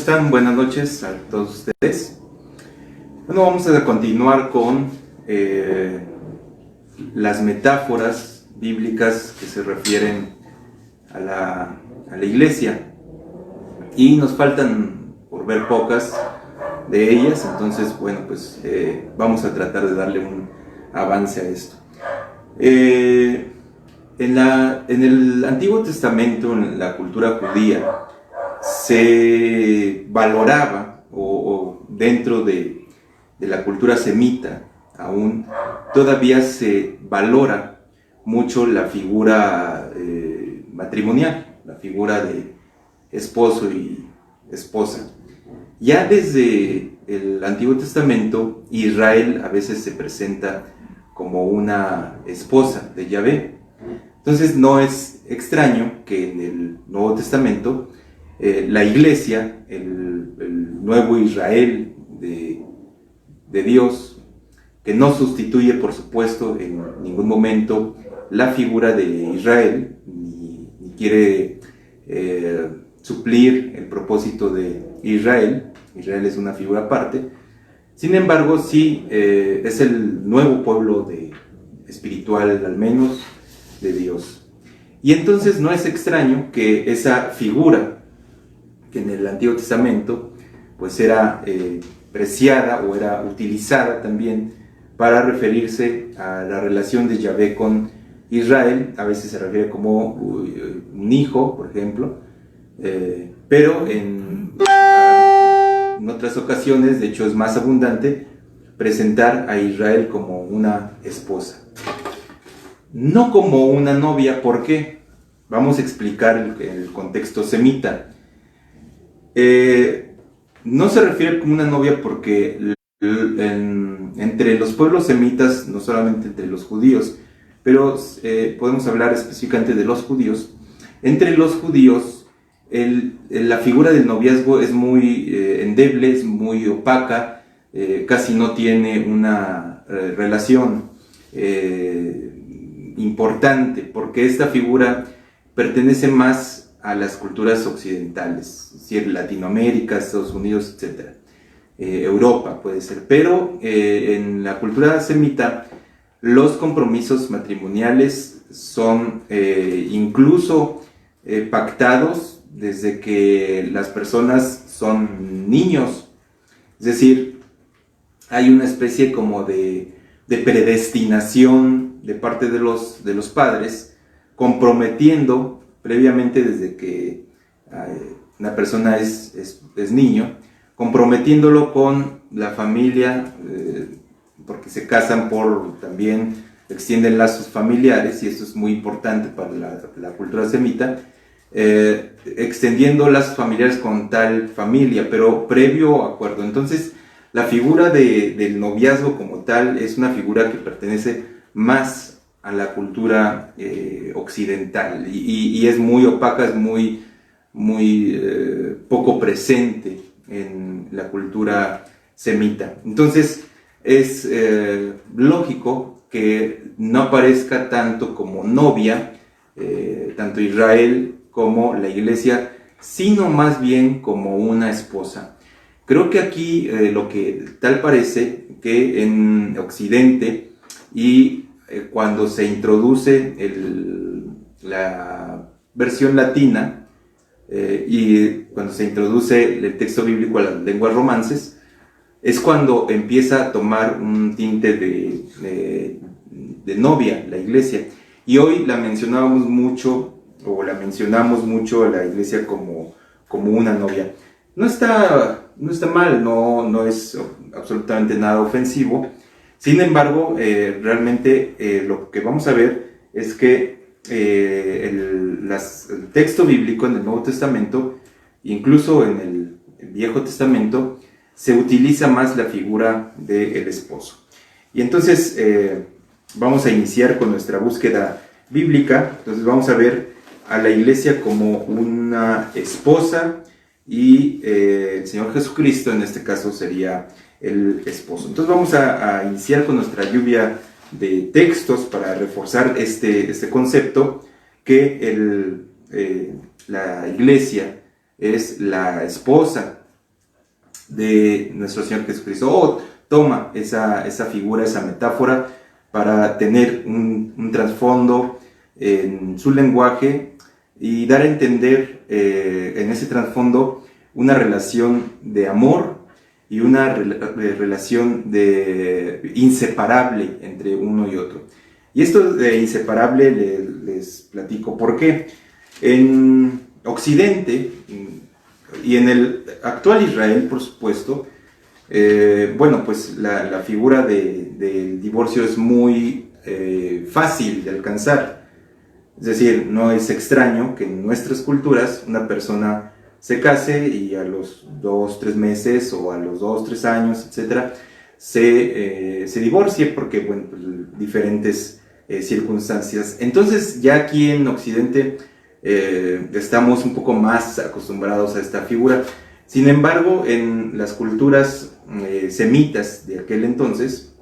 están? Buenas noches a todos ustedes. Bueno, vamos a continuar con las metáforas bíblicas que se refieren a la iglesia. Y nos faltan por ver pocas de ellas, entonces, bueno, pues vamos a tratar de darle un avance a esto. En el Antiguo Testamento, en la cultura judía, se valoraba, o dentro de la cultura semita, aún todavía se valora mucho la figura matrimonial, la figura de esposo y esposa. Ya desde el Antiguo Testamento, Israel a veces se presenta como una esposa de Yahvé. Entonces no es extraño que en el Nuevo Testamento la iglesia, el nuevo Israel de Dios, que no sustituye, por supuesto, en ningún momento la figura de Israel, ni quiere suplir el propósito de Israel. Israel es una figura aparte. Sin embargo, sí es el nuevo pueblo espiritual, al menos, de Dios. Y entonces no es extraño que esa figura, que en el Antiguo Testamento pues era preciada o era utilizada también para referirse a la relación de Yahvé con Israel, a veces se refiere como un hijo, por ejemplo, pero en otras ocasiones, de hecho es más abundante, presentar a Israel como una esposa. No como una novia. ¿Por qué? Vamos a explicar el contexto semita. No se refiere como una novia porque entre los pueblos semitas, no solamente entre los judíos, pero podemos hablar específicamente de los judíos. Entre los judíos, la figura del noviazgo es muy endeble, es muy opaca, casi no tiene una relación importante, porque esta figura pertenece más a las culturas occidentales, es decir, Latinoamérica, Estados Unidos, etc. Europa puede ser, pero en la cultura semita los compromisos matrimoniales son incluso pactados desde que las personas son niños, es decir, hay una especie como de predestinación de parte de los padres, comprometiendo previamente desde que una persona es niño, comprometiéndolo con la familia, porque se casan también extienden lazos familiares, y eso es muy importante para la cultura semita, extendiendo lazos familiares con tal familia, pero previo acuerdo. Entonces, la figura del noviazgo como tal es una figura que pertenece más a la cultura occidental y es muy opaca, es muy poco presente en la cultura semita. Entonces es lógico que no aparezca tanto como novia, tanto Israel como la iglesia, sino más bien como una esposa. Creo que aquí lo que tal parece que en Occidente, y cuando se introduce la versión latina y cuando se introduce el texto bíblico a las lenguas romances, es cuando empieza a tomar un tinte de novia la iglesia. Y hoy la mencionamos mucho a la iglesia como una novia. No está mal, no es absolutamente nada ofensivo. Sin embargo, realmente lo que vamos a ver es que el texto bíblico en el Nuevo Testamento, incluso en el Viejo Testamento, se utiliza más la figura del esposo. Y entonces vamos a iniciar con nuestra búsqueda bíblica. Entonces vamos a ver a la iglesia como una esposa, y el Señor Jesucristo en este caso sería el esposo. Entonces vamos a iniciar con nuestra lluvia de textos para reforzar este concepto, que la iglesia es la esposa de nuestro Señor Jesucristo. O toma esa figura, esa metáfora, para tener un trasfondo en su lenguaje y dar a entender en ese trasfondo una relación de amor y una relación inseparable entre uno y otro. Y esto de inseparable les platico por qué. En Occidente y en el actual Israel, por supuesto, bueno, pues la figura del divorcio es muy fácil de alcanzar. Es decir, no es extraño que en nuestras culturas una persona se case y a los 2, 3 meses o a los 2, 3 años, etcétera, se divorcie porque, bueno, pues, diferentes circunstancias. Entonces, ya aquí en Occidente estamos un poco más acostumbrados a esta figura. Sin embargo, en las culturas semitas de aquel entonces,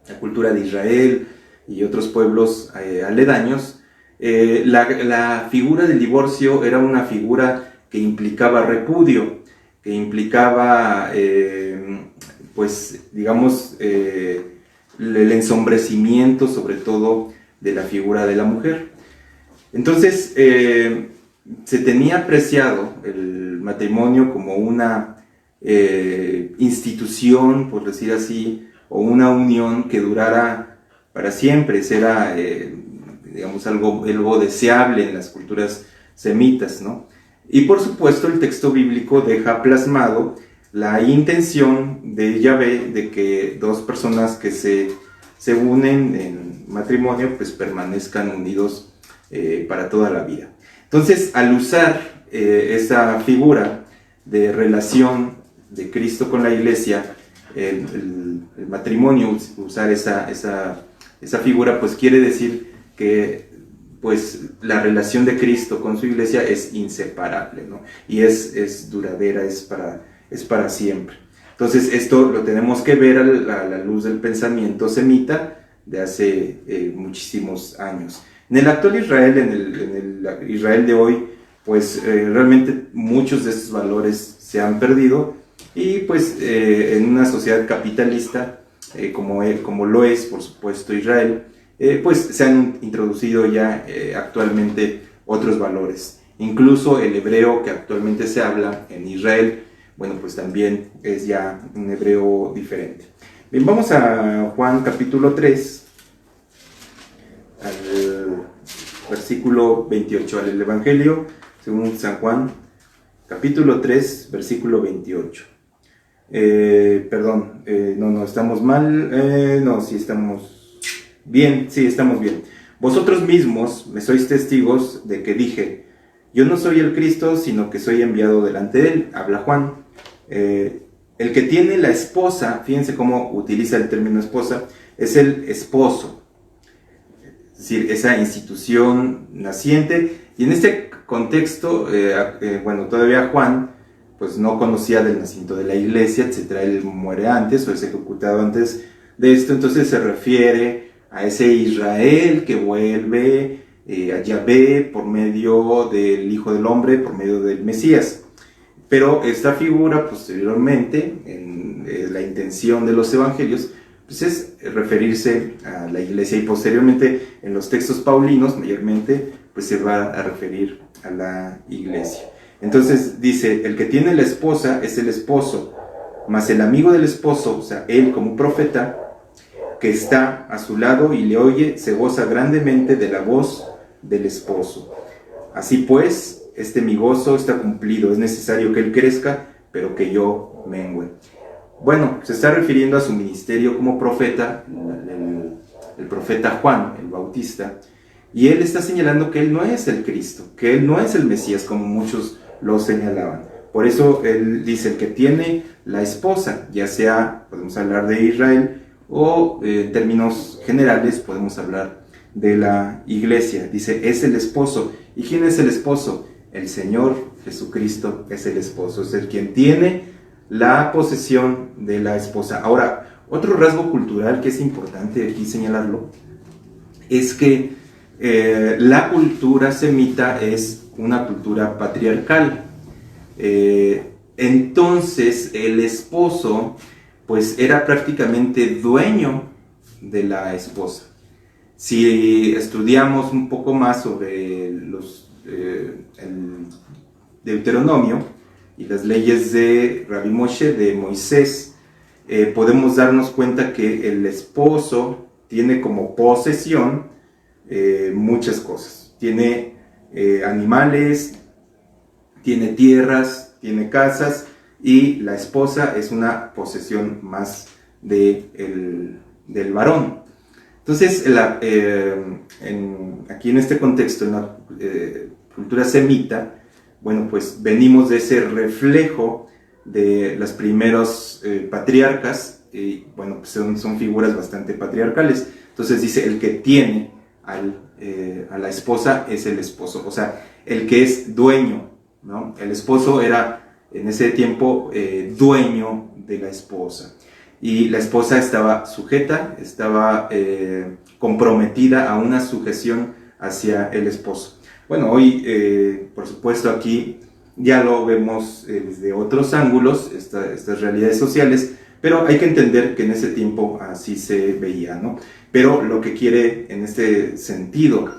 la cultura de Israel y otros pueblos aledaños, la figura del divorcio era una figura que implicaba repudio, que implicaba, pues, digamos, el ensombrecimiento, sobre todo, de la figura de la mujer. Entonces, se tenía apreciado el matrimonio como una institución, por decir así, o una unión que durara para siempre. Era, digamos, algo deseable en las culturas semitas, ¿no? Y por supuesto el texto bíblico deja plasmado la intención de Yahvé de que dos personas que se unen en matrimonio pues permanezcan unidos para toda la vida. Entonces, al usar esa figura de relación de Cristo con la iglesia, el matrimonio, usar esa figura, pues quiere decir que pues la relación de Cristo con su iglesia es inseparable, ¿no? Y es duradera, es para siempre. Entonces esto lo tenemos que ver a la luz del pensamiento semita de hace muchísimos años. En el actual Israel, en el Israel de hoy, pues realmente muchos de estos valores se han perdido y pues en una sociedad capitalista como lo es, por supuesto, Israel, pues se han introducido ya actualmente otros valores. Incluso el hebreo que actualmente se habla en Israel, bueno, pues también es ya un hebreo diferente. Bien, vamos a Juan capítulo 3, al versículo 28, al Evangelio según San Juan, capítulo 3, versículo 28. Perdón, no, estamos mal, no, sí estamos bien, sí, estamos bien. Vosotros mismos me sois testigos de que dije, yo no soy el Cristo, sino que soy enviado delante de él, habla Juan. El que tiene la esposa, fíjense cómo utiliza el término esposa, es el esposo, es decir, esa institución naciente. Y en este contexto, bueno, todavía Juan pues no conocía del nacimiento de la iglesia, etcétera. Él muere antes o es ejecutado antes de esto, entonces se refiere a ese Israel que vuelve a Yahvé por medio del Hijo del Hombre, por medio del Mesías. Pero esta figura posteriormente, en la intención de los evangelios, pues es referirse a la iglesia, y posteriormente en los textos paulinos mayormente pues se va a referir a la iglesia. Entonces dice, el que tiene la esposa es el esposo, mas el amigo del esposo, o sea, él como profeta, que está a su lado y le oye, se goza grandemente de la voz del esposo. Así pues, mi gozo está cumplido, es necesario que él crezca, pero que yo mengüe. Bueno, se está refiriendo a su ministerio como profeta, el profeta Juan, el Bautista, y él está señalando que él no es el Cristo, que él no es el Mesías, como muchos lo señalaban. Por eso él dice, el que tiene la esposa, ya sea, podemos hablar de Israel, o en términos generales podemos hablar de la iglesia. Dice, es el esposo. ¿Y quién es el esposo? El Señor Jesucristo es el esposo, es el quien tiene la posesión de la esposa. Ahora, otro rasgo cultural que es importante aquí señalarlo, es que la cultura semita es una cultura patriarcal. entonces el esposo pues era prácticamente dueño de la esposa. Si estudiamos un poco más sobre el Deuteronomio y las leyes de Rabbi Moshe, de Moisés, podemos darnos cuenta que el esposo tiene como posesión muchas cosas. Tiene animales, tiene tierras, tiene casas, y la esposa es una posesión más del varón. Entonces, aquí en este contexto, en la cultura semita, bueno, pues venimos de ese reflejo de los primeros patriarcas, y bueno, pues son figuras bastante patriarcales. Entonces dice, el que tiene a la esposa es el esposo, o sea, el que es dueño, ¿no? El esposo era en ese tiempo dueño de la esposa, y la esposa estaba sujeta, estaba comprometida a una sujeción hacia el esposo. Bueno, hoy por supuesto aquí ya lo vemos desde otros ángulos, estas realidades sociales, pero hay que entender que en ese tiempo así se veía, ¿no? Pero lo que quiere en este sentido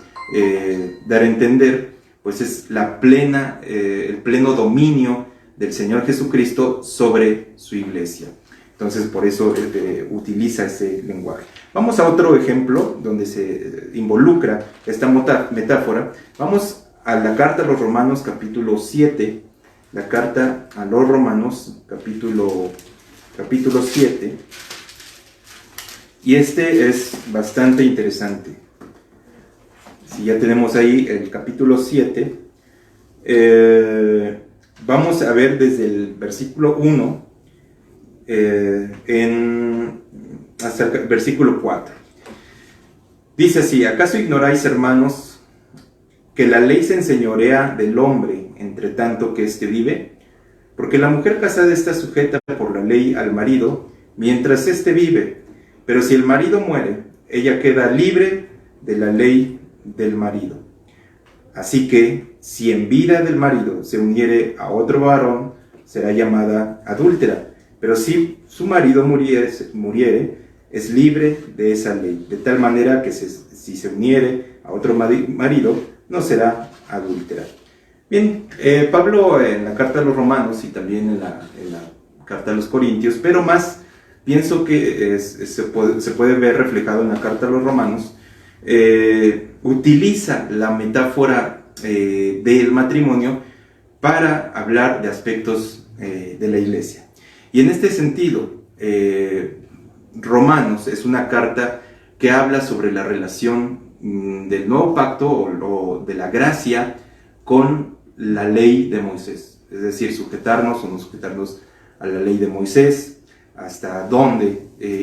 dar a entender, pues es el pleno dominio del Señor Jesucristo sobre su iglesia. Entonces, por eso utiliza ese lenguaje. Vamos a otro ejemplo donde se involucra esta metáfora. Vamos a la carta a los Romanos, capítulo 7. La carta a los Romanos, capítulo 7. Y este es bastante interesante. Si ya tenemos ahí el capítulo 7, vamos a ver desde el versículo 1 hasta el versículo 4. Dice así: ¿acaso ignoráis, hermanos, que la ley se enseñorea del hombre entre tanto que éste vive? Porque la mujer casada está sujeta por la ley al marido mientras éste vive, pero si el marido muere, ella queda libre de la ley del marido. Así que, si en vida del marido se uniere a otro varón, será llamada adúltera. Pero si su marido muriere, es libre de esa ley. De tal manera que si se uniere a otro marido, no será adúltera. Bien, Pablo en la carta a los Romanos y también en la carta a los Corintios, pero más pienso que se puede ver reflejado en la carta a los Romanos, utiliza la metáfora del matrimonio para hablar de aspectos de la iglesia. Y en este sentido, Romanos es una carta que habla sobre la relación del nuevo pacto o de la gracia con la ley de Moisés, es decir, sujetarnos o no sujetarnos a la ley de Moisés, hasta dónde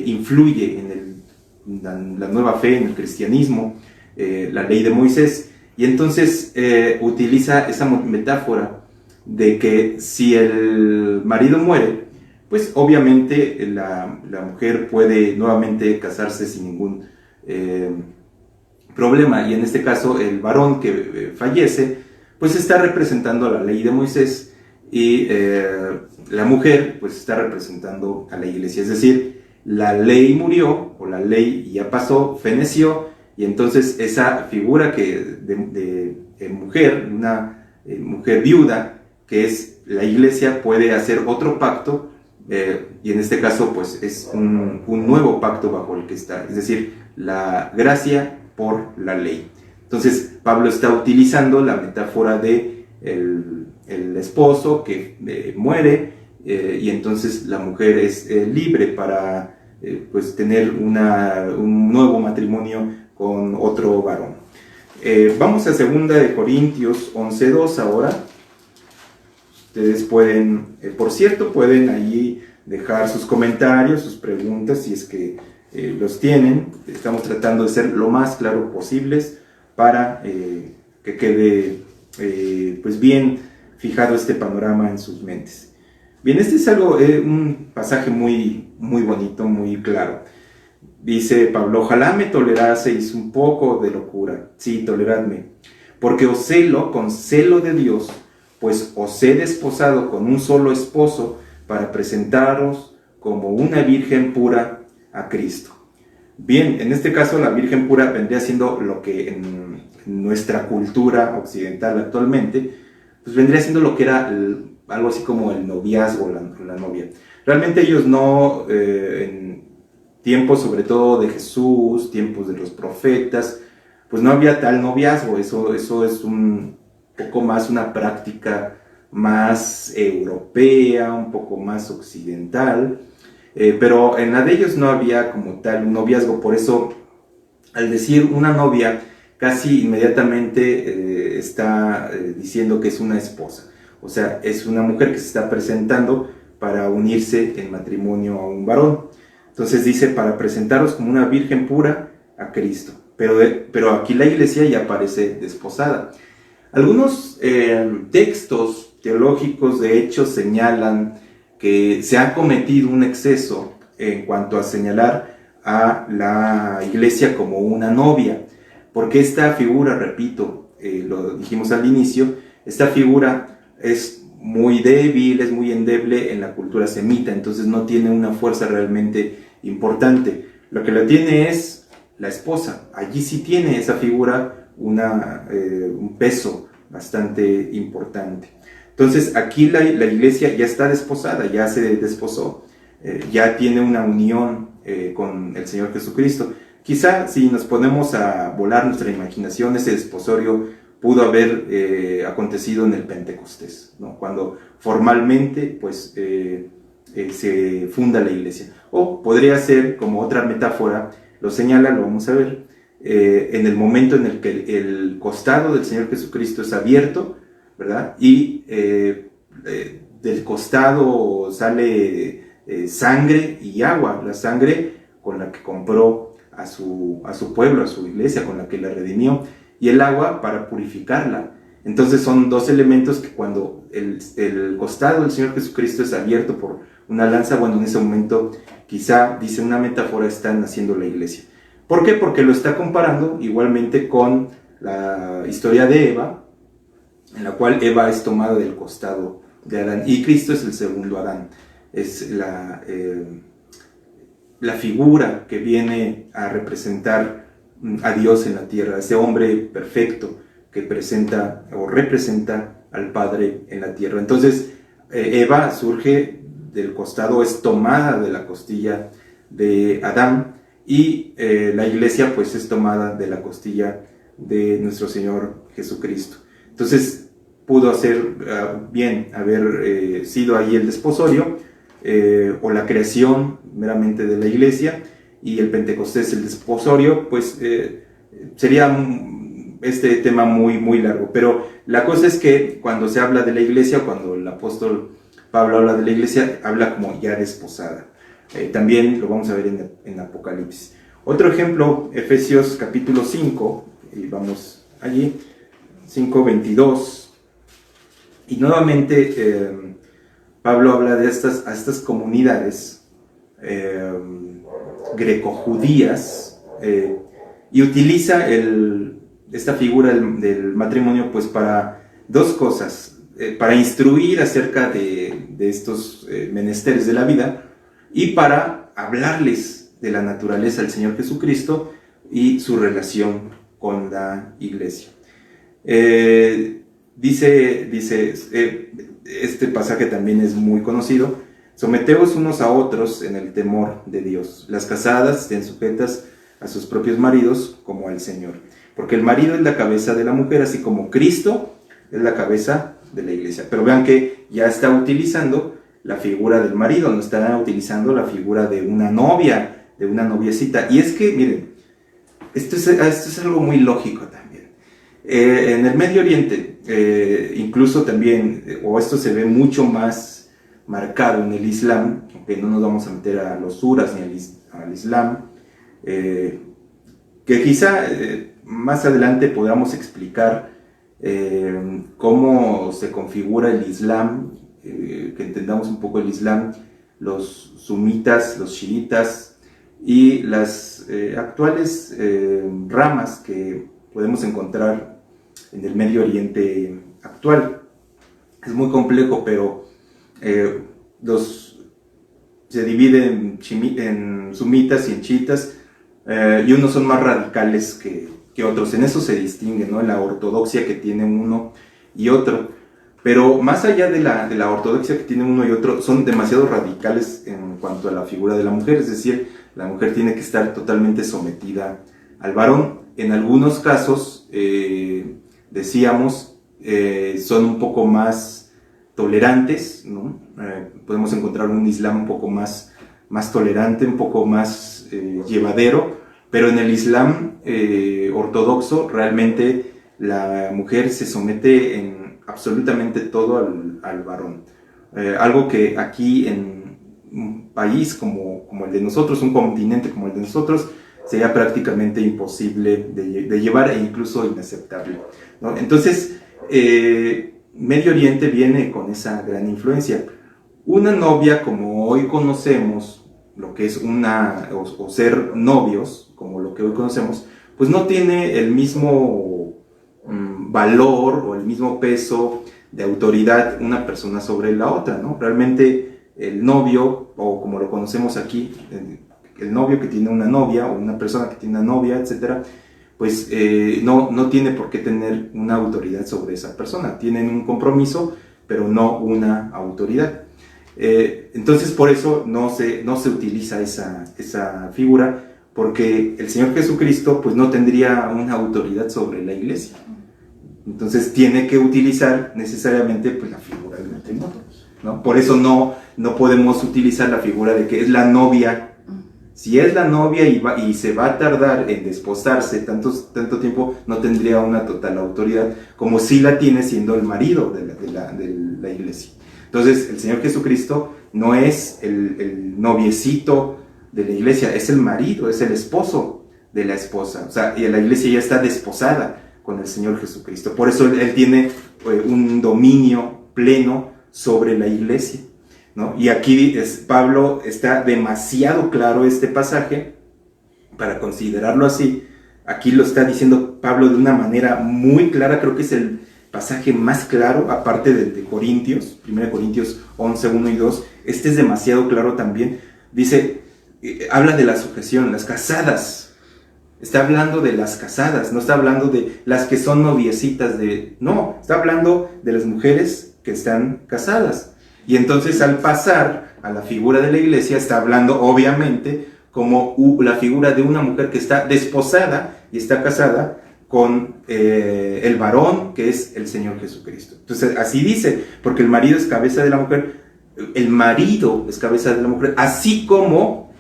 influye en la nueva fe, en el cristianismo, la ley de Moisés. Y entonces utiliza esa metáfora de que si el marido muere, pues obviamente la mujer puede nuevamente casarse sin ningún problema, y en este caso el varón que fallece pues está representando a la ley de Moisés, y la mujer pues está representando a la iglesia. Es decir, la ley murió, o la ley ya pasó, feneció, y entonces esa figura de mujer, una mujer viuda, que es la iglesia, puede hacer otro pacto, y en este caso pues es un nuevo pacto bajo el que está, es decir, la gracia por la ley. Entonces Pablo está utilizando la metáfora de el esposo que muere, y entonces la mujer es libre para pues tener un nuevo matrimonio con otro varón. Vamos a 2 de Corintios 11:2 ahora. Ustedes pueden, por cierto, pueden ahí dejar sus comentarios, sus preguntas, si es que los tienen. Estamos tratando de ser lo más claro posibles para que quede pues bien fijado este panorama en sus mentes. Bien, este es un pasaje muy, muy bonito, muy claro. Dice Pablo: ojalá me toleraseis un poco de locura, sí, toleradme, porque os celo con celo de Dios, pues os he desposado con un solo esposo para presentaros como una virgen pura a Cristo. Bien, en este caso la virgen pura vendría siendo lo que en nuestra cultura occidental actualmente, pues vendría siendo lo que era algo así como el noviazgo, la novia. Realmente ellos no, en tiempos sobre todo de Jesús, tiempos de los profetas, pues no había tal noviazgo. Eso es un poco más una práctica más europea, un poco más occidental, pero en la de ellos no había como tal un noviazgo. Por eso al decir una novia casi inmediatamente está diciendo que es una esposa, o sea, es una mujer que se está presentando para unirse en matrimonio a un varón. Entonces dice, para presentaros como una virgen pura a Cristo, pero aquí la iglesia ya aparece desposada. Algunos textos teológicos de hecho señalan que se ha cometido un exceso en cuanto a señalar a la iglesia como una novia, porque esta figura, repito, lo dijimos al inicio, esta figura es muy débil, es muy endeble en la cultura semita, entonces no tiene una fuerza realmente importante. Lo que la tiene es la esposa. Allí sí tiene esa figura un peso bastante importante. Entonces aquí la iglesia ya está desposada, ya se desposó, ya tiene una unión con el Señor Jesucristo. Quizá si nos ponemos a volar nuestra imaginación, ese desposorio pudo haber acontecido en el Pentecostés, ¿no? Cuando formalmente pues, se funda la iglesia. O podría ser, como otra metáfora lo señala, lo vamos a ver, en el momento en el que el costado del Señor Jesucristo es abierto, ¿verdad? Y del costado sale sangre y agua, la sangre con la que compró a su pueblo, a su iglesia, con la que la redimió, y el agua para purificarla. Entonces son dos elementos que cuando el costado del Señor Jesucristo es abierto por una lanza, bueno, en ese momento quizá, dice una metáfora, está naciendo la iglesia. ¿Por qué? Porque lo está comparando igualmente con la historia de Eva, en la cual Eva es tomada del costado de Adán, y Cristo es el segundo Adán. Es la figura que viene a representar a Dios en la tierra, ese hombre perfecto que presenta o representa al Padre en la tierra. Entonces, Eva surge del costado, es tomada de la costilla de Adán, y la iglesia pues es tomada de la costilla de nuestro Señor Jesucristo. Entonces pudo hacer bien haber sido ahí el desposorio, o la creación meramente de la iglesia, y el Pentecostés el desposorio, pues sería este tema muy, muy largo. Pero la cosa es que cuando se habla de la iglesia, cuando el apóstol Pablo habla de la iglesia, habla como ya desposada. También lo vamos a ver en Apocalipsis. Otro ejemplo, Efesios capítulo 5, y vamos allí, 5:22, y nuevamente Pablo habla a estas comunidades greco-judías, y utiliza esta figura del matrimonio pues para dos cosas, para instruir acerca de estos menesteres de la vida, y para hablarles de la naturaleza del Señor Jesucristo y su relación con la iglesia. Dice este pasaje también es muy conocido: someteos unos a otros en el temor de Dios. Las casadas estén sujetas a sus propios maridos como al Señor, porque el marido es la cabeza de la mujer, así como Cristo es la cabeza de la iglesia. Pero vean que ya está utilizando la figura del marido, no está utilizando la figura de una novia, de una noviecita. Y es que, miren, esto es algo muy lógico también. En el Medio Oriente, incluso también, o esto se ve mucho más marcado en el Islam, aunque no nos vamos a meter a los suras ni al Islam, que quizá más adelante podamos explicar cómo se configura el Islam, que entendamos un poco el Islam, los sunitas, los chiitas y las actuales ramas que podemos encontrar en el Medio Oriente actual. es muy complejo, pero se divide en sumitas y en chiitas, y unos son más radicales que otros. En eso se distingue, ¿no? En la ortodoxia que tiene uno y otro. Pero más allá de la ortodoxia que tiene uno y otro, son demasiado radicales en cuanto a la figura de la mujer. Es decir, la mujer tiene que estar totalmente sometida al varón. En algunos casos, decíamos, son un poco más tolerantes, ¿no? Podemos encontrar un Islam un poco más tolerante, un poco más llevadero, pero en el Islam ortodoxo realmente la mujer se somete en absolutamente todo al varón. Algo que aquí en un país como el de nosotros, un continente como el de nosotros, sería prácticamente imposible de llevar e incluso inaceptable, ¿no? Entonces, Medio Oriente viene con esa gran influencia. Una novia, como hoy conocemos, lo que es o ser novios, como lo que hoy conocemos, pues no tiene el mismo valor o el mismo peso de autoridad una persona sobre la otra, ¿no? Realmente el novio, o como lo conocemos aquí, el novio que tiene una novia, o una persona que tiene una novia, etcétera, pues no tiene por qué tener una autoridad sobre esa persona. Tienen un compromiso, pero no una autoridad. Entonces, por eso no se utiliza esa figura, porque el Señor Jesucristo pues no tendría una autoridad sobre la iglesia. Entonces tiene que utilizar necesariamente pues la figura del matrimonio, ¿no? Por eso no podemos utilizar la figura de que es la novia. Si es la novia y se va a tardar en desposarse tanto tiempo, no tendría una total autoridad, como si la tiene siendo el marido de la iglesia. Entonces, el Señor Jesucristo no es el noviecito de la iglesia, es el marido, es el esposo de la esposa. O sea, y la iglesia ya está desposada con el Señor Jesucristo. Por eso Él tiene un dominio pleno sobre la iglesia, ¿no? Y aquí Pablo está demasiado claro este pasaje para considerarlo así. Aquí lo está diciendo Pablo de una manera muy clara. Creo que es el pasaje más claro, aparte del de Corintios, 1 Corintios 11, 1 y 2. Este es demasiado claro también. Dice, habla de la sujeción, las casadas. Está hablando de las casadas, no está hablando de las que son noviecitas no, está hablando de las mujeres que están casadas. Y entonces, al pasar a la figura de la iglesia, está hablando obviamente como la figura de una mujer que está desposada y está casada con el varón, que es el Señor Jesucristo. Entonces, así dice, porque el marido es cabeza de la mujer, el marido es cabeza de la mujer, así como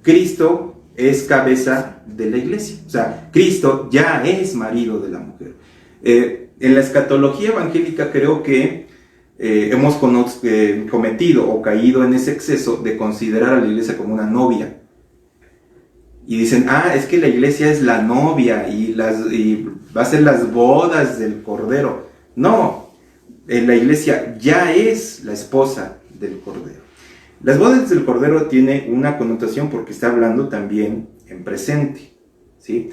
Cristo es cabeza de la iglesia. O sea, Cristo ya es marido de la mujer. En la escatología evangélica creo que hemos cometido o caído en ese exceso de considerar a la iglesia como una novia. Y dicen, es que la iglesia es la novia y va a ser las bodas del Cordero. No, la iglesia ya es la esposa del Cordero. Las bodas del Cordero tiene una connotación porque está hablando también en presente, ¿sí?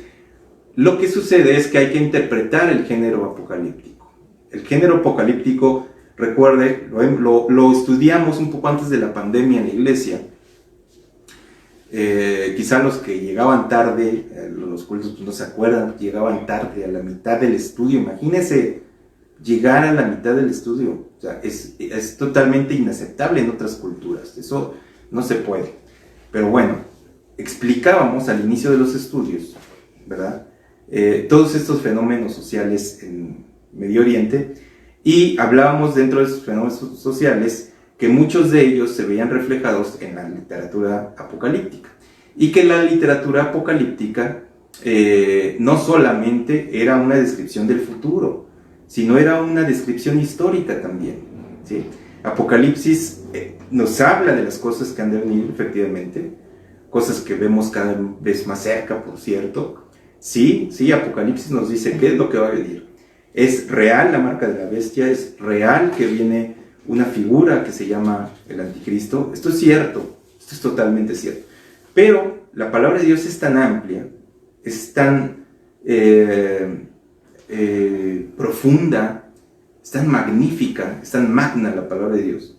Lo que sucede es que hay que interpretar el género apocalíptico. El género apocalíptico, recuerde, lo estudiamos un poco antes de la pandemia en la iglesia. Quizá los que llegaban tarde, los cultos pues no se acuerdan, llegaban tarde a la mitad del estudio. Imagínense llegar a la mitad del estudio. O sea, es totalmente inaceptable en otras culturas. Eso no se puede. Pero bueno, explicábamos al inicio de los estudios, ¿verdad? Todos estos fenómenos sociales en Medio Oriente, y hablábamos dentro de esos fenómenos sociales que muchos de ellos se veían reflejados en la literatura apocalíptica, y que la literatura apocalíptica no solamente era una descripción del futuro, sino era una descripción histórica también, ¿sí? Apocalipsis nos habla de las cosas que han de venir, efectivamente, cosas que vemos cada vez más cerca, por cierto. Sí, Apocalipsis nos dice qué es lo que va a venir. Es real la marca de la bestia, es real que viene una figura que se llama el anticristo. Esto es cierto, esto es totalmente cierto. Pero la palabra de Dios es tan amplia, es tan profunda, es tan magnífica, es tan magna la palabra de Dios,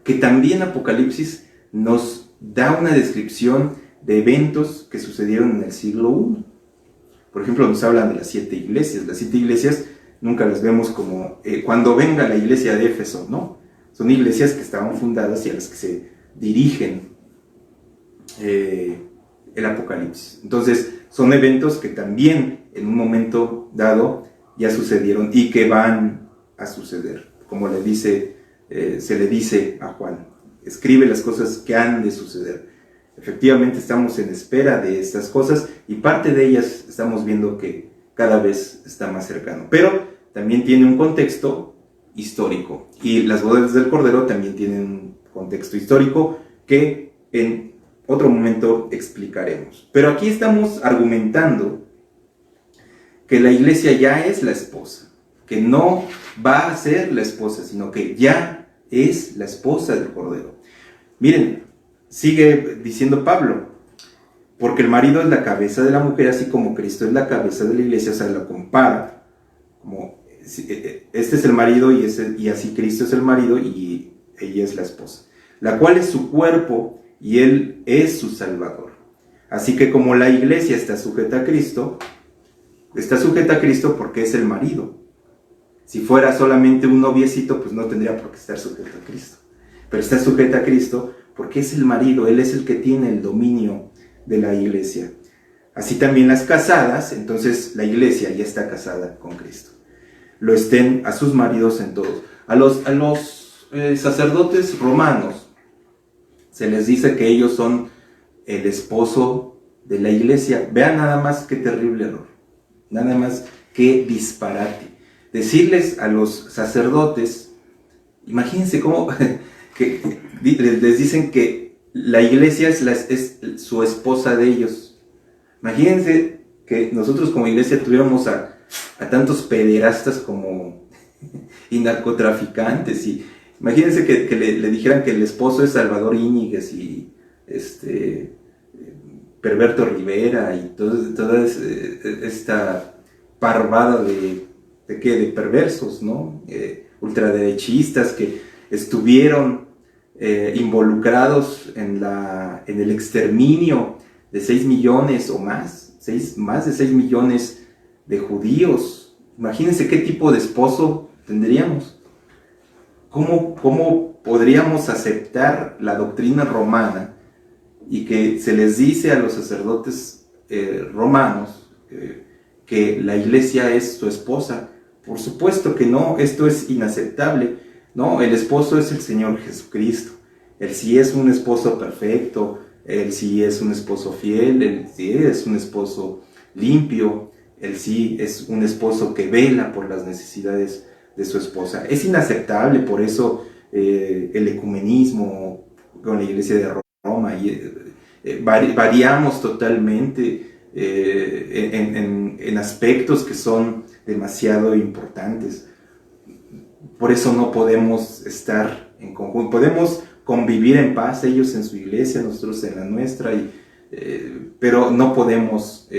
que también Apocalipsis nos da una descripción de eventos que sucedieron en el siglo I. Por ejemplo, nos hablan de las 7 iglesias. Las 7 iglesias nunca las vemos como cuando venga la iglesia de Éfeso, ¿no? Son iglesias que estaban fundadas y a las que se dirigen el Apocalipsis. Entonces, son eventos que también en un momento dado ya sucedieron y que van a suceder. Como se le dice a Juan, escribe las cosas que han de suceder. Efectivamente estamos en espera de estas cosas y parte de ellas estamos viendo que cada vez está más cercano. Pero también tiene un contexto histórico y las bodas del Cordero también tienen un contexto histórico que en otro momento explicaremos. Pero aquí estamos argumentando que la iglesia ya es la esposa, que no va a ser la esposa, sino que ya es la esposa del Cordero. Miren, sigue diciendo Pablo, porque el marido es la cabeza de la mujer, así como Cristo es la cabeza de la iglesia. O sea, lo compara, como este es el marido y así Cristo es el marido y ella es la esposa, la cual es su cuerpo y él es su Salvador. Así que como la iglesia está sujeta a Cristo porque es el marido. Si fuera solamente un noviecito, pues no tendría por qué estar sujeto a Cristo. Pero está sujeta a Cristo porque es el marido, Él es el que tiene el dominio de la iglesia. Así también las casadas, entonces la iglesia ya está casada con Cristo. Lo estén a sus maridos en todos. A los sacerdotes romanos se les dice que ellos son el esposo de la iglesia. Vean nada más qué terrible error, nada más qué disparate. Decirles a los sacerdotes, imagínense cómo que les dicen que la iglesia es su esposa de ellos. Imagínense que nosotros como iglesia tuviéramos a tantos pederastas como y narcotraficantes, y imagínense que le dijeran que el esposo es Salvador Íñiguez y Perverto Rivera y toda esta parvada de perversos, ¿no? Ultraderechistas que estuvieron involucrados en el exterminio de 6 millones o más de 6 millones de judíos. Imagínense qué tipo de esposo tendríamos. ¿Cómo podríamos aceptar la doctrina romana y que se les dice a los sacerdotes romanos que la iglesia es su esposa? Por supuesto que no, esto es inaceptable. No, el esposo es el Señor Jesucristo. Él sí es un esposo perfecto, Él sí es un esposo fiel, Él sí es un esposo limpio, Él sí es un esposo que vela por las necesidades de su esposa. Es inaceptable, por eso el ecumenismo con la iglesia de Roma, variamos totalmente en aspectos que son demasiado importantes. Por eso no podemos estar en conjunto. Podemos convivir en paz, ellos en su iglesia, nosotros en la nuestra, pero no podemos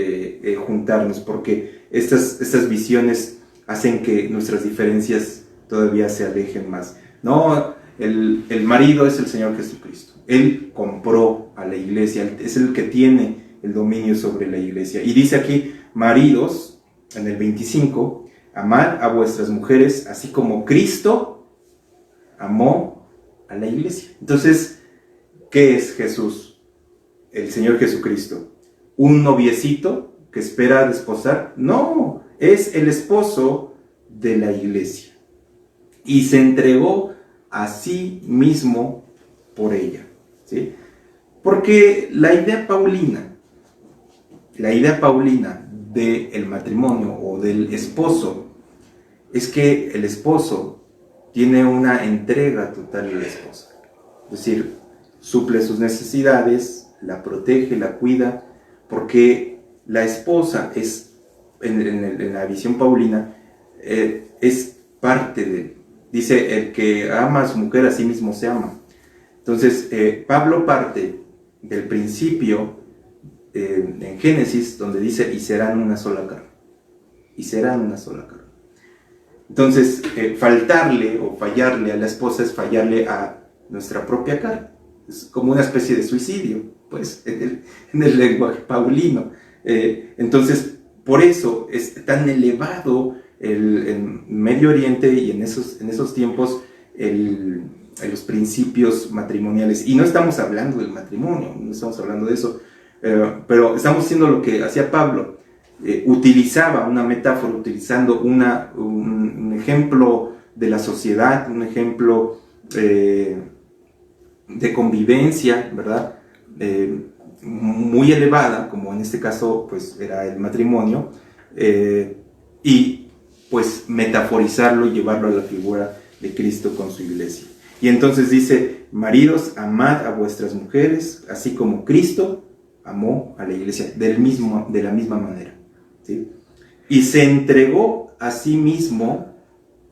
juntarnos, porque estas visiones hacen que nuestras diferencias todavía se alejen más. No, el marido es el Señor Jesucristo. Él compró a la iglesia, es el que tiene el dominio sobre la iglesia. Y dice aquí, maridos, en el 25, amad a vuestras mujeres, así como Cristo amó a la iglesia. Entonces, ¿qué es Jesús? El Señor Jesucristo. ¿Un noviecito que espera desposar? No, es el esposo de la iglesia. Y se entregó a sí mismo por ella, ¿sí? Porque la idea paulina del matrimonio o del esposo es que el esposo tiene una entrega total a la esposa. Es decir, suple sus necesidades, la protege, la cuida, porque la esposa es, en la visión paulina, es parte de él. Dice, el que ama a su mujer a sí mismo se ama. Entonces, Pablo parte del principio en Génesis, donde dice, y serán una sola carne. Y serán una sola carne. Entonces, faltarle o fallarle a la esposa es fallarle a nuestra propia carne. Es como una especie de suicidio, pues, en el lenguaje paulino. Entonces, por eso es tan elevado en Medio Oriente y en esos tiempos los principios matrimoniales. Y no estamos hablando del matrimonio, no estamos hablando de eso, pero estamos haciendo lo que hacía Pablo. Utilizaba una metáfora, utilizando un ejemplo de la sociedad, un ejemplo de convivencia, ¿verdad? Muy elevada, como en este caso pues era el matrimonio, y pues metaforizarlo y llevarlo a la figura de Cristo con su iglesia. Y entonces dice: maridos, amad a vuestras mujeres, así como Cristo amó a la iglesia, de la misma manera, ¿sí? Y se entregó a sí mismo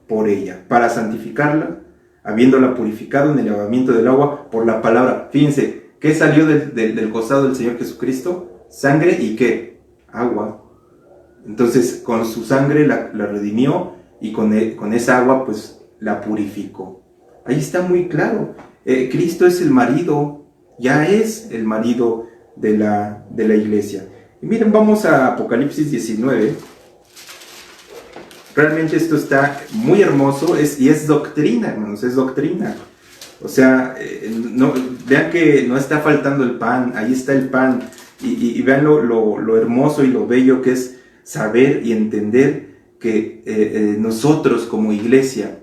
por ella, para santificarla, habiéndola purificado en el lavamiento del agua por la palabra. Fíjense, ¿qué salió del costado del Señor Jesucristo? Sangre y ¿qué? Agua. Entonces, con su sangre la redimió, y con esa agua pues la purificó. Ahí está muy claro. Cristo es el marido, ya es el marido de la iglesia. Y miren, vamos a Apocalipsis 19. Realmente esto está muy hermoso, y es doctrina, hermanos, es doctrina. O sea, vean que no está faltando el pan, ahí está el pan. Y vean lo hermoso y lo bello que es saber y entender que nosotros como iglesia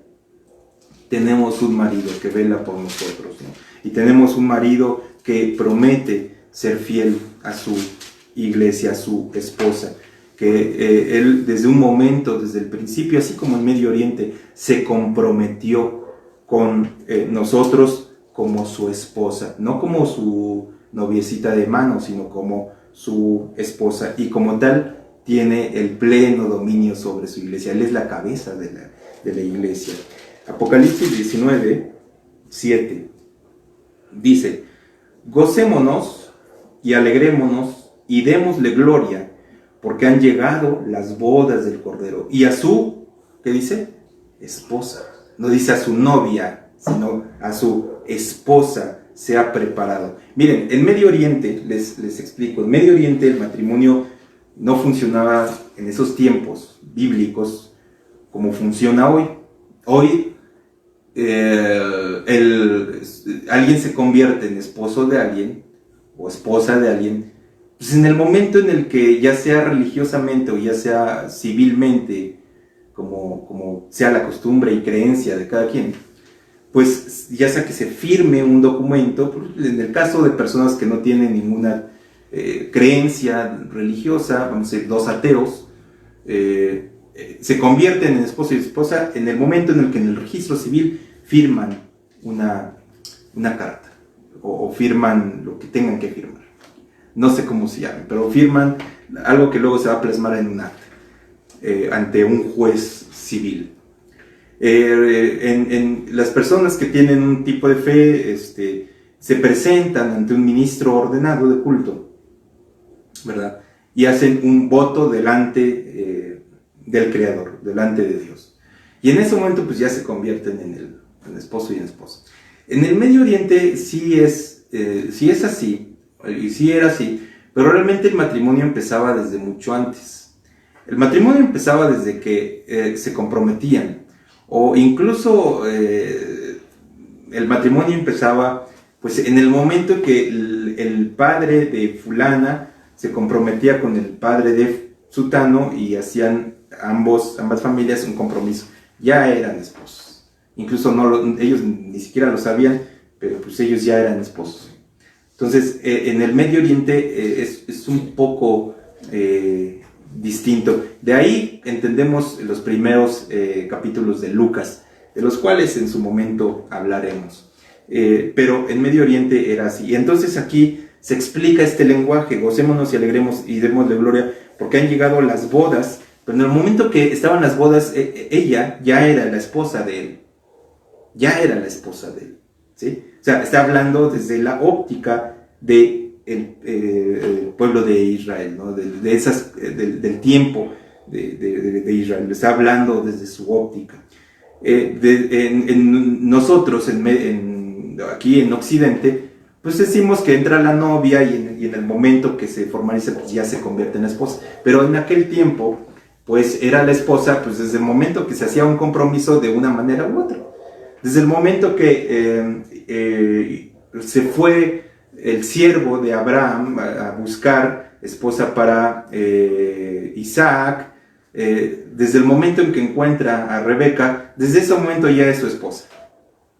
tenemos un marido que vela por nosotros, ¿no? Y tenemos un marido que promete ser fiel a su iglesia, a su esposa. Que él desde un momento, desde el principio, así como en Medio Oriente, se comprometió con nosotros como su esposa, no como su noviecita de mano, sino como su esposa, y como tal tiene el pleno dominio sobre su iglesia. Él es la cabeza de la iglesia. Apocalipsis 19, 7 dice: gocémonos y alegrémonos y démosle gloria, porque han llegado las bodas del Cordero, y a su, ¿qué dice? Esposa. No dice a su novia, sino a su esposa se ha preparado. Miren, en Medio Oriente, les explico, en Medio Oriente el matrimonio no funcionaba en esos tiempos bíblicos como funciona hoy. Hoy alguien se convierte en esposo de alguien o esposa de alguien, pues en el momento en el que, ya sea religiosamente o ya sea civilmente, como sea la costumbre y creencia de cada quien, pues ya sea que se firme un documento. En el caso de personas que no tienen ninguna creencia religiosa, vamos a decir, dos ateos, se convierten en esposo y esposa en el momento en el que en el registro civil firman una carta, o firman lo que tengan que firmar. No sé cómo se llame, pero firman algo que luego se va a plasmar en un acta ante un juez civil. En las personas que tienen un tipo de fe, se presentan ante un ministro ordenado de culto, ¿verdad? Y hacen un voto delante del Creador, delante de Dios. Y en ese momento pues ya se convierten en esposo y en esposa. En el Medio Oriente sí es así, y sí era así, pero realmente el matrimonio empezaba desde mucho antes. El matrimonio empezaba desde que se comprometían, o incluso el matrimonio empezaba pues en el momento que el padre de fulana se comprometía con el padre de sutano, y hacían ambas familias un compromiso. Ya eran esposos. Incluso ellos ni siquiera lo sabían, pero pues ellos ya eran esposos. Entonces, en el Medio Oriente es un poco distinto. De ahí entendemos los primeros capítulos de Lucas, de los cuales en su momento hablaremos. Pero en Medio Oriente era así. Y entonces aquí se explica este lenguaje: gocémonos y alegremos y démosle gloria, porque han llegado las bodas. Pero en el momento que estaban las bodas, ella ya era la esposa de él. Ya era la esposa de él, ¿sí? O sea, está hablando desde la óptica del pueblo de Israel, ¿no? Del tiempo de Israel, está hablando desde su óptica. En nosotros, aquí en Occidente, pues decimos que entra la novia y en el momento que se formaliza, pues ya se convierte en esposa. Pero en aquel tiempo, pues era la esposa, pues desde el momento que se hacía un compromiso de una manera u otra. Desde el momento que se fue el siervo de Abraham a buscar esposa para Isaac, desde el momento en que encuentra a Rebeca, desde ese momento ya es su esposa.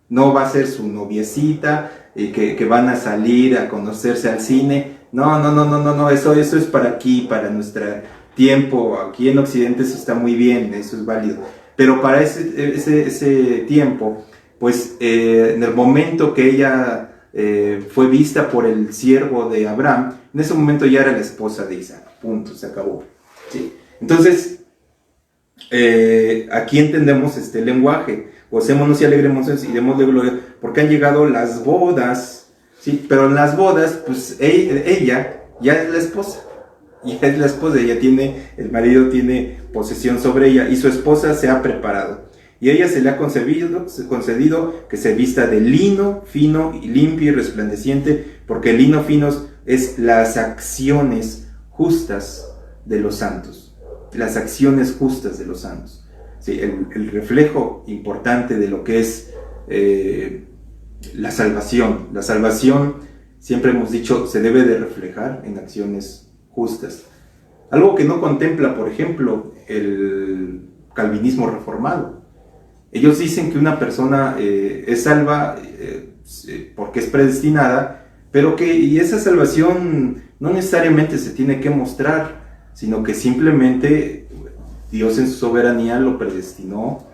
No va a ser su noviecita, que van a salir a conocerse al cine. No, eso es para aquí, para nuestro tiempo. Aquí en Occidente eso está muy bien, eso es válido. Pero para ese tiempo, pues en el momento que ella fue vista por el siervo de Abraham, en ese momento ya era la esposa de Isaac. Punto, se acabó. ¿Sí? Entonces, aquí entendemos este lenguaje. Gocémonos y alegrémonos y démosle gloria, porque han llegado las bodas, ¿sí? Pero en las bodas, pues ella ya es la esposa. Ya es la esposa, el marido tiene posesión sobre ella y su esposa se ha preparado. Y a ella se le ha concedido que se vista de lino fino y limpio y resplandeciente, porque el lino fino es las acciones justas de los santos. Las acciones justas de los santos. Sí, el reflejo importante de lo que es la salvación. La salvación, siempre hemos dicho, se debe de reflejar en acciones justas. Algo que no contempla, por ejemplo, el calvinismo reformado. Ellos dicen que una persona es salva porque es predestinada, pero y esa salvación no necesariamente se tiene que mostrar, sino que simplemente Dios en su soberanía lo predestinó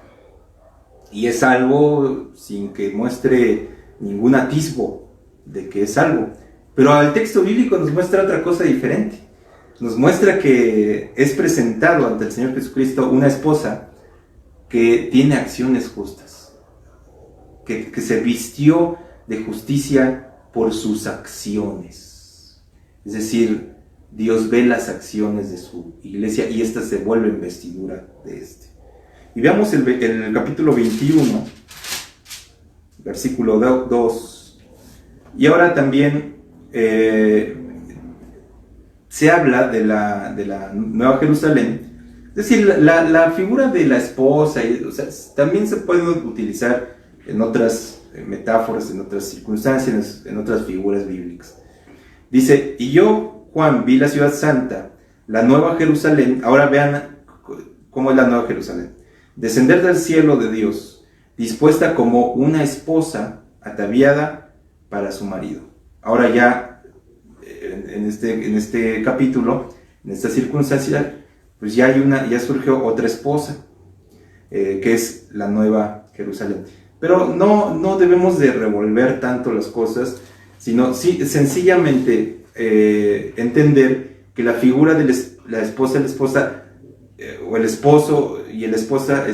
y es salvo sin que muestre ningún atisbo de que es salvo. Pero el texto bíblico nos muestra otra cosa diferente. Nos muestra que es presentado ante el Señor Jesucristo una esposa que tiene acciones justas, que se vistió de justicia por sus acciones. Es decir, Dios ve las acciones de su iglesia y éstas se vuelven vestidura de este. Y veamos el capítulo 21, versículo 2. Y ahora también se habla de la Nueva Jerusalén. Es decir, la figura de la esposa, o sea, también se puede utilizar en otras metáforas, en otras circunstancias, en otras figuras bíblicas. Dice, y yo, Juan, vi la ciudad santa, la Nueva Jerusalén. Ahora vean cómo es la Nueva Jerusalén. Descender del cielo de Dios, dispuesta como una esposa ataviada para su marido. Ahora ya, en este capítulo, en esta circunstancia, pues ya surgió otra esposa, que es la Nueva Jerusalén. Pero no debemos de revolver tanto las cosas, sino sencillamente entender que la figura de la esposa o el esposo y la esposa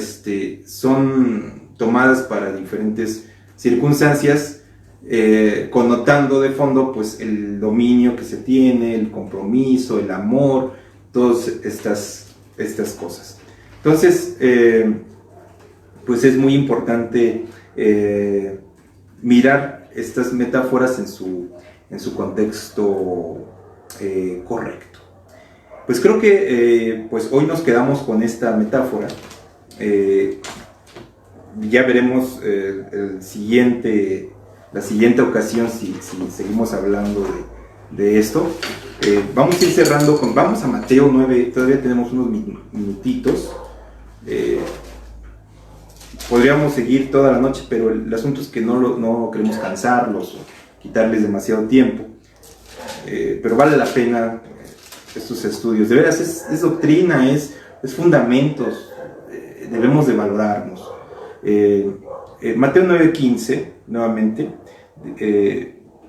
son tomadas para diferentes circunstancias, connotando de fondo pues el dominio que se tiene, el compromiso, el amor, todas estas cosas. Entonces, pues es muy importante mirar estas metáforas en su contexto correcto. Pues creo que pues hoy nos quedamos con esta metáfora. Ya veremos la siguiente ocasión si seguimos hablando de esto. Vamos a ir cerrando vamos a Mateo 9, todavía tenemos unos minutitos. Podríamos seguir toda la noche, pero el asunto es que no queremos cansarlos o quitarles demasiado tiempo. Pero vale la pena estos estudios. De veras, es doctrina, es fundamentos. Debemos de valorarnos. Mateo 9:15, nuevamente,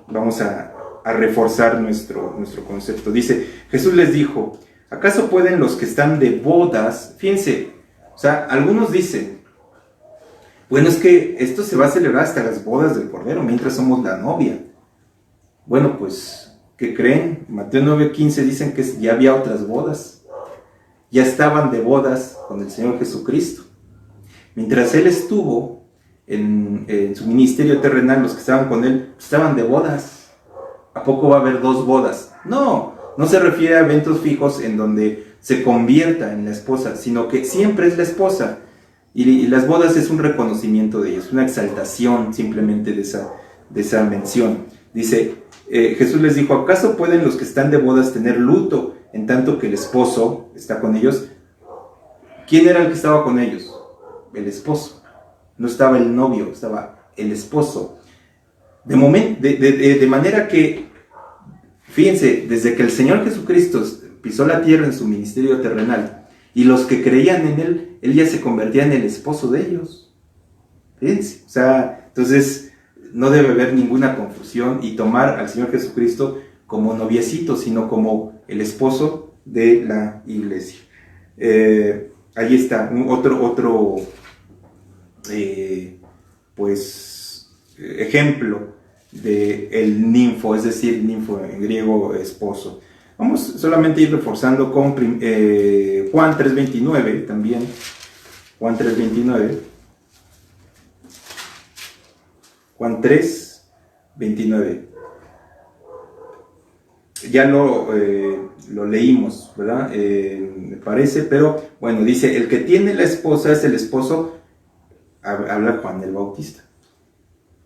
vamos a reforzar nuestro concepto. Dice, Jesús les dijo, ¿acaso pueden los que están de bodas? Fíjense, o sea, algunos dicen, bueno, es que esto se va a celebrar hasta las bodas del Cordero, mientras somos la novia. Bueno, pues, ¿qué creen? Mateo 9:15 dicen que ya había otras bodas. ya estaban de bodas con el Señor Jesucristo. Mientras Él estuvo en su ministerio terrenal, los que estaban con Él estaban de bodas. ¿A poco va a haber dos bodas? No, no se refiere a eventos fijos en donde se convierta en la esposa, sino que siempre es la esposa. Y las bodas es un reconocimiento de ellos, una exaltación simplemente de esa mención. Dice, Jesús les dijo, ¿acaso pueden los que están de bodas tener luto en tanto que el esposo está con ellos? ¿Quién era el que estaba con ellos? El esposo. No estaba el novio, estaba el esposo. De manera que, fíjense, desde que el Señor Jesucristo pisó la tierra en su ministerio terrenal, y los que creían en Él ya se convertía en el esposo de ellos. Fíjense, o sea, entonces no debe haber ninguna confusión y tomar al Señor Jesucristo como noviecito, sino como el esposo de la iglesia. Ahí está, otro ejemplo de el ninfo, es decir, ninfo en griego esposo. Vamos solamente a ir reforzando con Juan 3:29 también. Juan 3:29. Juan 3:29. Ya lo leímos, ¿verdad? Me parece, pero bueno, dice, el que tiene la esposa es el esposo, habla Juan el Bautista.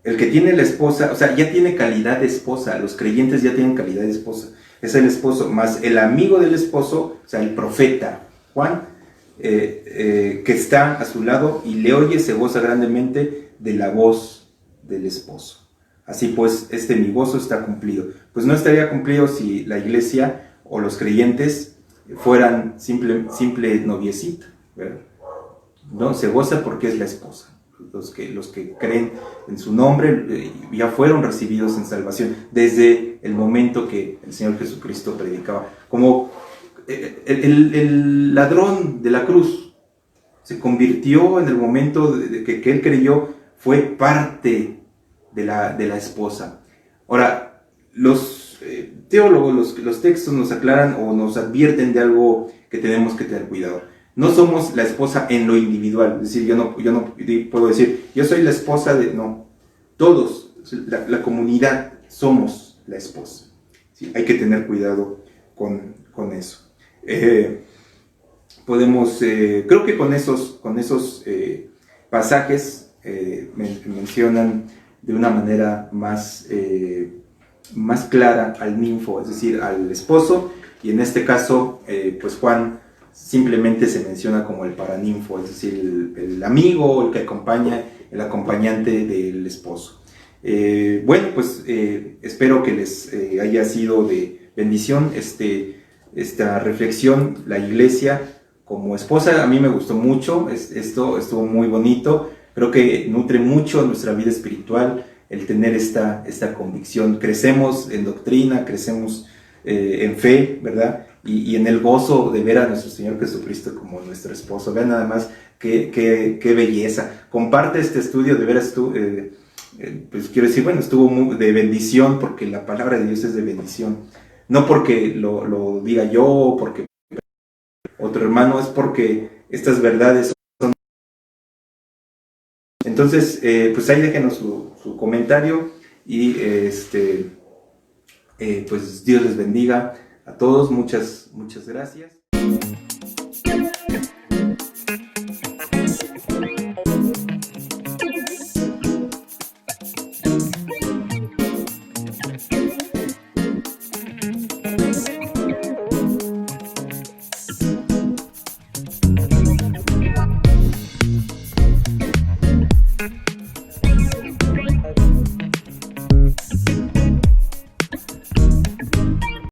El que tiene la esposa, o sea, ya tiene calidad de esposa, los creyentes ya tienen calidad de esposa, es el esposo, más el amigo del esposo, o sea, el profeta Juan, que está a su lado y le oye, se goza grandemente de la voz del esposo. Así pues, mi gozo está cumplido. Pues no estaría cumplido si la iglesia o los creyentes fueran simple noviecita, ¿verdad? No, se goza porque es la esposa. Los que creen en su nombre ya fueron recibidos en salvación desde el momento que el Señor Jesucristo predicaba. Como el ladrón de la cruz se convirtió en el momento de que él creyó, fue parte de la esposa. Ahora, los teólogos, los textos nos aclaran o nos advierten de algo que tenemos que tener cuidado. No somos la esposa en lo individual, es decir, yo no puedo decir, yo soy la esposa de... No, todos, la comunidad, somos la esposa. ¿Sí? Hay que tener cuidado con eso. Creo que con esos pasajes mencionan de una manera más clara al ninfo, es decir, al esposo, y en este caso, pues Juan simplemente se menciona como el paraninfo, es decir, el amigo, el que acompaña, el acompañante del esposo. Bueno, pues espero que les haya sido de bendición esta reflexión. La iglesia como esposa, a mí me gustó mucho, esto estuvo muy bonito, creo que nutre mucho nuestra vida espiritual el tener esta convicción. Crecemos en doctrina, crecemos en fe, ¿verdad? Y en el gozo de ver a nuestro Señor Jesucristo como nuestro esposo. Vean nada más qué belleza. Comparte este estudio, de veras tú, pues quiero decir, bueno, estuvo muy de bendición, porque la palabra de Dios es de bendición. No porque lo diga yo o porque otro hermano, es porque estas verdades son... Entonces, pues ahí déjenos su comentario y pues Dios les bendiga a todos, muchas gracias.